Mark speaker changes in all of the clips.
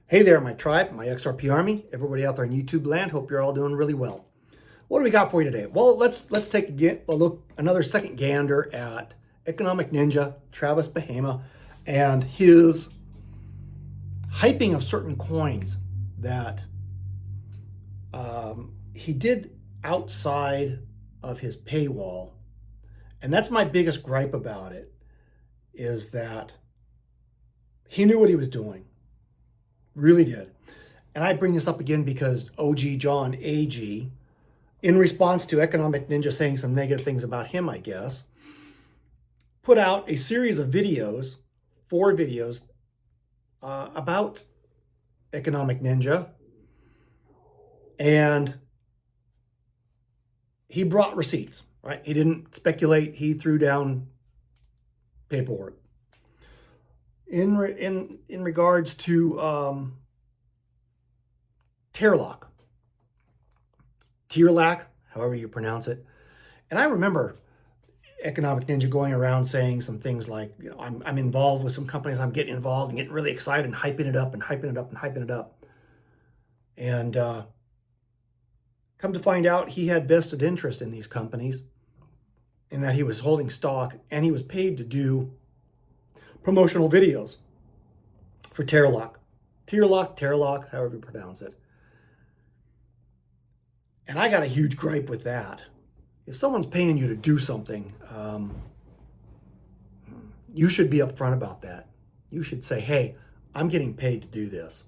Speaker 1: Hey there, my tribe, my XRP army, everybody out there in YouTube land. Hope you're all doing really well. What do we got for you today? Well, let's take a look, another second gander at Economic Ninja, Travis Bahama, and his hyping of certain coins that he did outside of his paywall. And that's my biggest gripe about it, is that he knew what he was doing. Really did. And I bring this up again because OG John AG, in response to Economic Ninja saying some negative things about him, I guess, put out a series of videos, 4 videos, about Economic Ninja. And he brought receipts, right? He didn't speculate. He threw down paperwork. In regards to Terlock, however you pronounce it. And I remember Economic Ninja going around saying some things like, you know, I'm involved with some companies, I'm getting involved and getting really excited and hyping it up and hyping it up and hyping it up. And come to find out, he had vested interest in these companies, in that he was holding stock, and he was paid to do promotional videos for Terlock, however you pronounce it. And I got a huge gripe with that. If someone's paying you to do something, you should be upfront about that. You should say, hey, I'm getting paid to do this,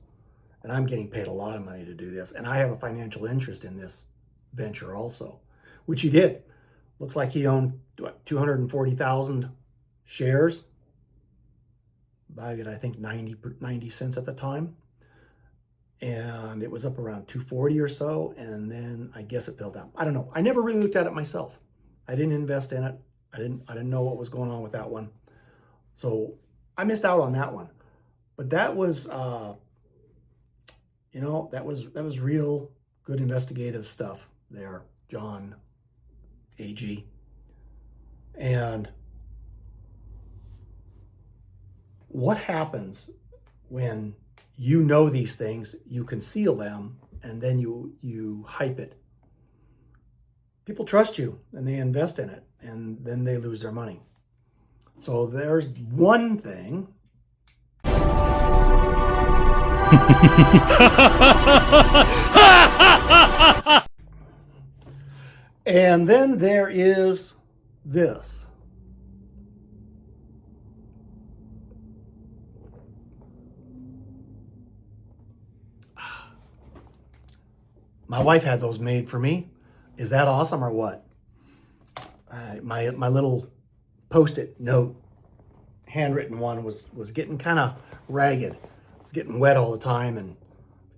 Speaker 1: and I'm getting paid a lot of money to do this, and I have a financial interest in this venture also, which he did. Looks like he owned, what, 240,000 shares, valued I think 90 cents at the time, and it was up around 240 or so, and then I guess it fell down. I don't know. I never really looked at it myself. I didn't invest in it. I didn't know what was going on with that one, so I missed out on that one. But that was you know, that was real good investigative stuff there, John AG. And what happens when you know these things, you conceal them, and then you hype it? People trust you and they invest in it, and then they lose their money. So there's one thing. And then there is this. My wife had those made for me. Is that awesome or what? My little Post-it note, handwritten one, was getting kind of ragged. It was getting wet all the time and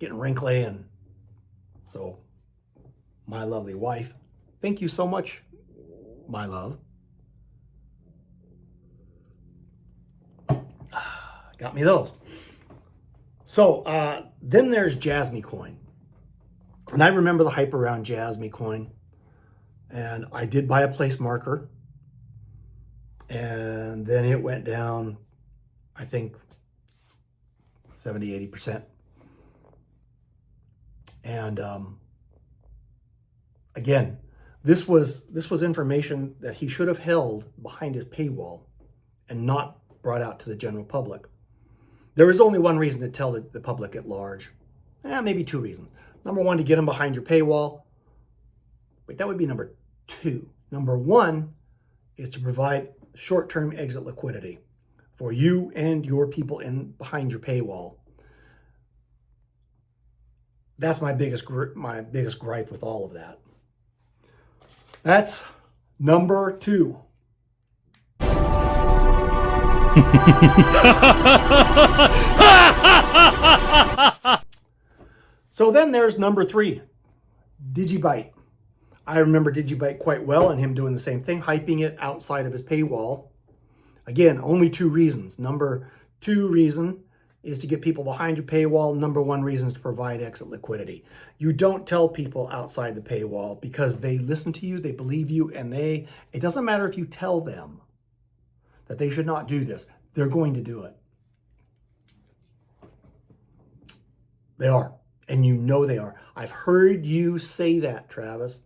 Speaker 1: getting wrinkly. And so my lovely wife, thank you so much, my love, got me those. So then there's Jasmy Coin. And I remember the hype around Jasmy Coin. And I did buy a place marker. And then it went down, I think, 70, 80%. And again, this was information that he should have held behind his paywall and not brought out to the general public. There is only one reason to tell the public at large. Maybe 2 reasons. Number 1, to get them behind your paywall. Wait, that would be number 2. Number 1 is to provide short-term exit liquidity for you and your people behind your paywall. That's my biggest gripe with all of that. That's number 2. So then there's number 3, Digibyte. I remember Digibyte quite well, and him doing the same thing, hyping it outside of his paywall. Again, only 2 reasons. Number 2 reason is to get people behind your paywall. Number 1 reason is to provide exit liquidity. You don't tell people outside the paywall because they listen to you, they believe you, and it doesn't matter if you tell them that they should not do this, they're going to do it. They are. And you know they are. I've heard you say that, Travis,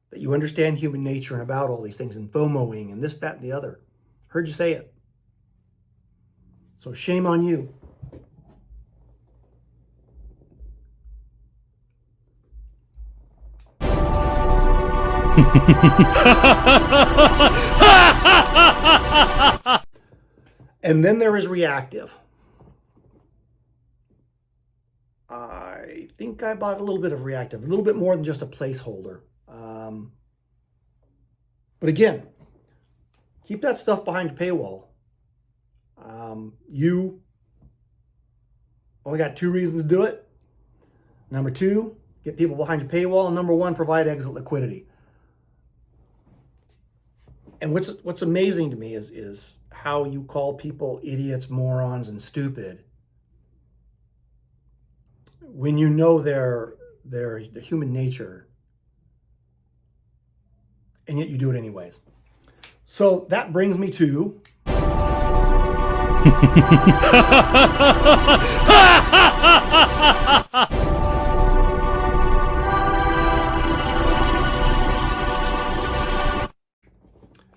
Speaker 1: that you understand human nature and about all these things and FOMOing and this, that, and the other. Heard you say it. So shame on you. And then there is reactive. I think I bought a little bit of reactive, a little bit more than just a placeholder. But again, keep that stuff behind your paywall. You only got 2 reasons to do it. Number 2, get people behind your paywall. And number 1, provide exit liquidity. And what's amazing to me is how you call people idiots, morons, and stupid when you know their human nature, and yet you do it anyways. So that brings me to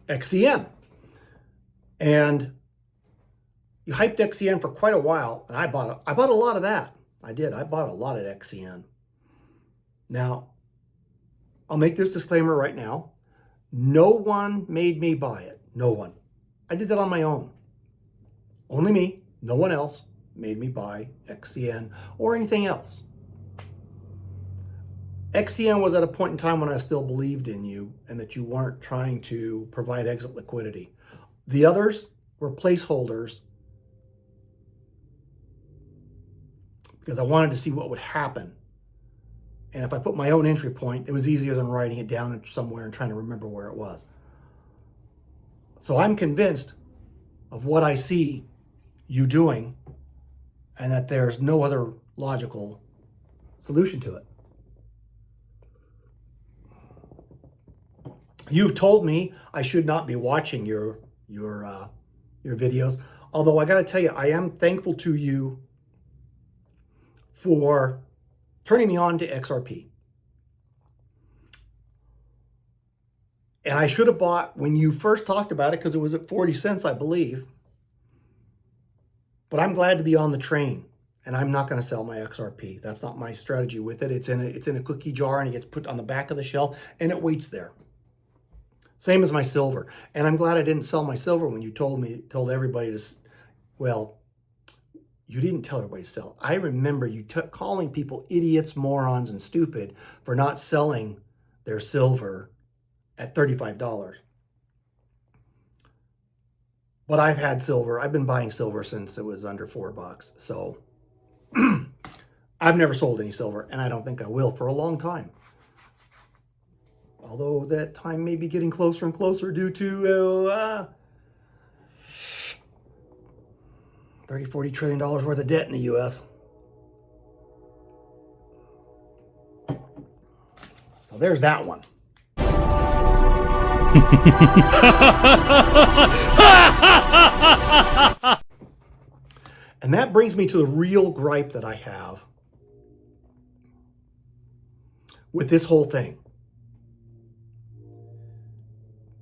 Speaker 1: XCM. And you hyped XCN for quite a while, and I bought a lot of that. I did. I bought a lot of XCN. Now, I'll make this disclaimer right now. No one made me buy it. No one. I did that on my own. Only me. No one else made me buy XCN or anything else. XCN was at a point in time when I still believed in you and that you weren't trying to provide exit liquidity. The others were placeholders because I wanted to see what would happen. And if I put my own entry point, it was easier than writing it down somewhere and trying to remember where it was. So I'm convinced of what I see you doing and that there's no other logical solution to it. You've told me I should not be watching your videos, although I got to tell you, I am thankful to you for turning me on to XRP. And I should have bought when you first talked about it because it was at 40 cents, I believe. But I'm glad to be on the train, and I'm not going to sell my XRP. That's not my strategy with it. It's in a cookie jar, and it gets put on the back of the shelf, and it waits there. Same as my silver. And I'm glad I didn't sell my silver when you told everybody to, well, you didn't tell everybody to sell. I remember you calling people idiots, morons, and stupid for not selling their silver at $35. But I've had silver. I've been buying silver since it was under $4. So I've never sold any silver, and I don't think I will for a long time. Although that time may be getting closer and closer due to $30-40 trillion worth of debt in the U.S. So there's that one. And that brings me to the real gripe that I have with this whole thing.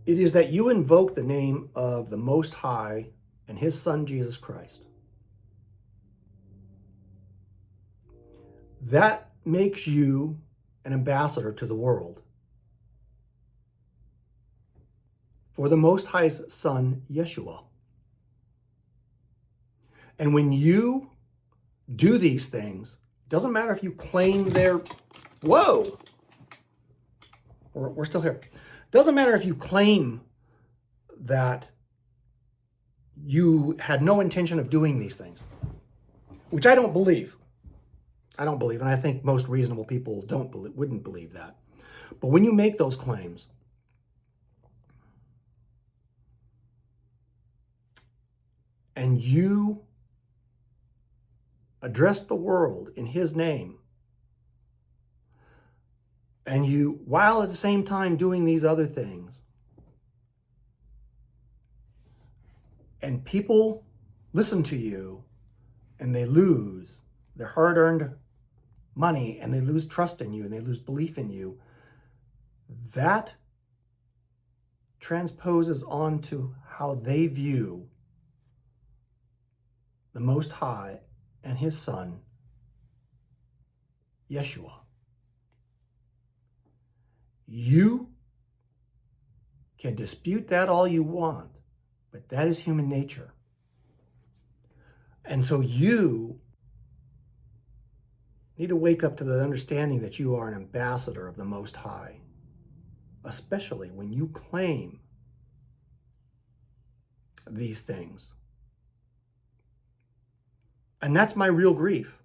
Speaker 1: It is that you invoke the name of the Most High and His Son, Jesus Christ. That makes you an ambassador to the world for the Most High's Son, Yeshua. And when you do these things, it doesn't matter if you claim they're, whoa, we're still here. Doesn't matter if you claim that you had no intention of doing these things, which I don't believe. I don't believe, and I think most reasonable people wouldn't believe that. But when you make those claims, and you address the world in His name, and you, while at the same time doing these other things, And people listen to you and they lose their hard-earned money and they lose trust in you and they lose belief in you. That transposes onto how they view the Most High and his Son, Yeshua. You can dispute that all you want, but that is human nature. And so you need to wake up to the understanding that you are an ambassador of the Most High, especially when you claim these things. And that's my real grief.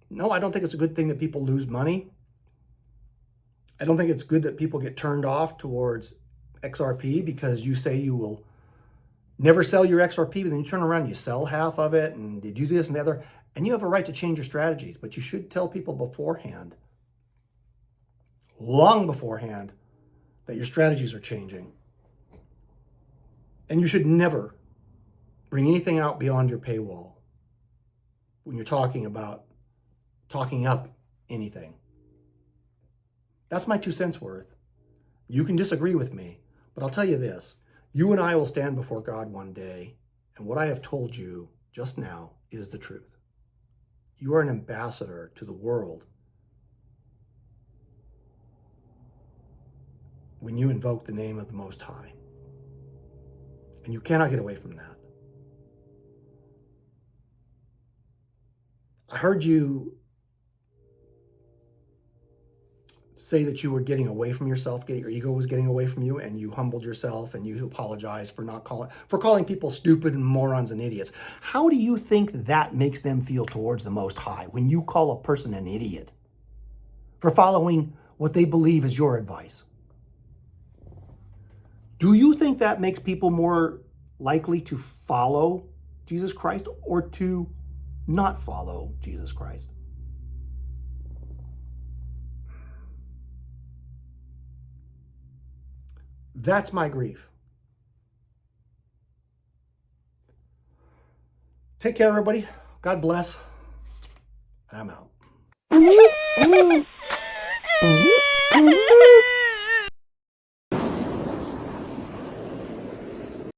Speaker 1: No, I don't think it's a good thing that people lose money. I don't think it's good that people get turned off towards XRP because you say you will never sell your XRP, but then you turn around and you sell half of it and you do this and the other. And you have a right to change your strategies, but you should tell people beforehand, long beforehand, that your strategies are changing. And you should never bring anything out beyond your paywall when you're talking about talking up anything. That's my 2 cents worth. You can disagree with me, but I'll tell you this. You and I will stand before God one day, and what I have told you just now is the truth. You are an ambassador to the world when you invoke the name of the Most High. And you cannot get away from that. I heard you say that you were getting away from yourself, your ego was getting away from you, and you humbled yourself and you apologized for calling people stupid and morons and idiots. How do you think that makes them feel towards the Most High when you call a person an idiot for following what they believe is your advice? Do you think that makes people more likely to follow Jesus Christ or to not follow Jesus Christ? That's my grief. Take care, everybody. God bless. And I'm out.